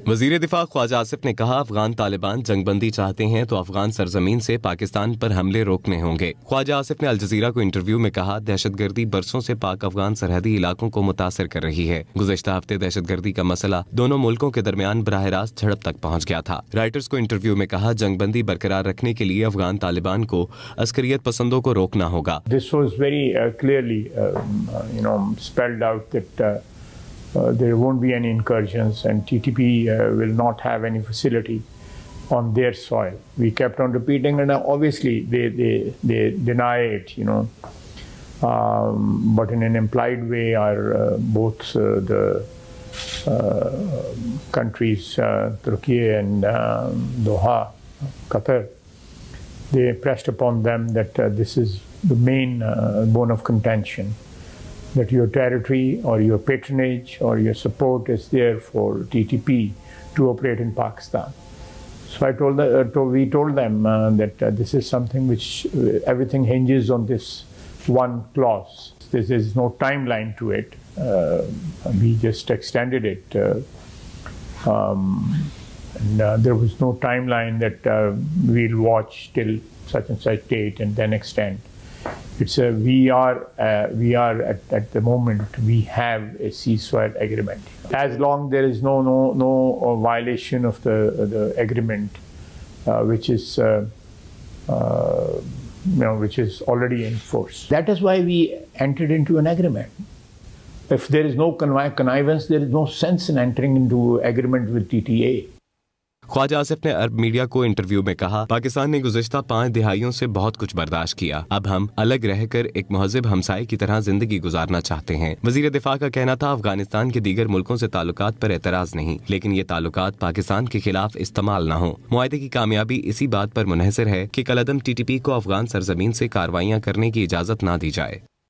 वजीर दिफा ख्वाजा आसिफ ने कहा, अफगान तालिबान जंगबंदी चाहते हैं तो अफगान सरजमीन से पाकिस्तान पर हमले रोकने होंगे। ख्वाजा आसिफ ने अल जजीरा को इंटरव्यू में कहा, दहशतगर्दी बरसों से पाक अफगान सरहदी इलाकों को मुतासर कर रही है। गुज़श्ता हफ्ते दहशतगर्दी का मसला दोनों मुल्कों के दरमियान बराह रास्त झड़प तक पहुँच गया था। राइटर्स को इंटरव्यू में कहा, जंगबंदी बरकरार रखने के लिए अफगान तालिबान को अस्करियत पसंदों को रोकना होगा। This was very clearly, spelled out that there won't be any incursions and TTP will not have any facility on their soil. We kept on repeating, and obviously they deny it, but in an implied way, both the countries, Turkey and Doha, Qatar, they pressed upon them that this is the main bone of contention, that your territory or your patronage or your support is there for TTP to operate in Pakistan. So we told them that this is something which everything hinges on this one clause. There is no timeline to it. We just extended it. And there was no timeline that we'll watch till such and such date and then extend. It's we are at the moment we have a ceasefire agreement. As long there is no violation of the agreement, which is already in force. That is why we entered into an agreement. If there is no connivance, there is no sense in entering into agreement with TTA. Khwaja Asif ने अरब media को interview में कहा, पाकिस्तान ने गुज़श्ता 5 दिहाइयों से बहुत कुछ बर्दाश्त किया। अब हम अलग रहकर एक महज़िब हमसाये की तरह जिंदगी गुजारना चाहते हैं। वज़ीर दिफा का कहना था, अफगानिस्तान के दीगर मुल्कों से ताल्लुकात पर एतराज नहीं, लेकिन ये ताल्लुकात पाकिस्तान के खिलाफ इस्तेमाल न हो। मुआहदे की कामयाबी इसी बात पर मुनहसर है कि कलअदम TTP को अफगान सरजमीन से कार्रवाइयाँ करने की इजाज़त न दी जाए।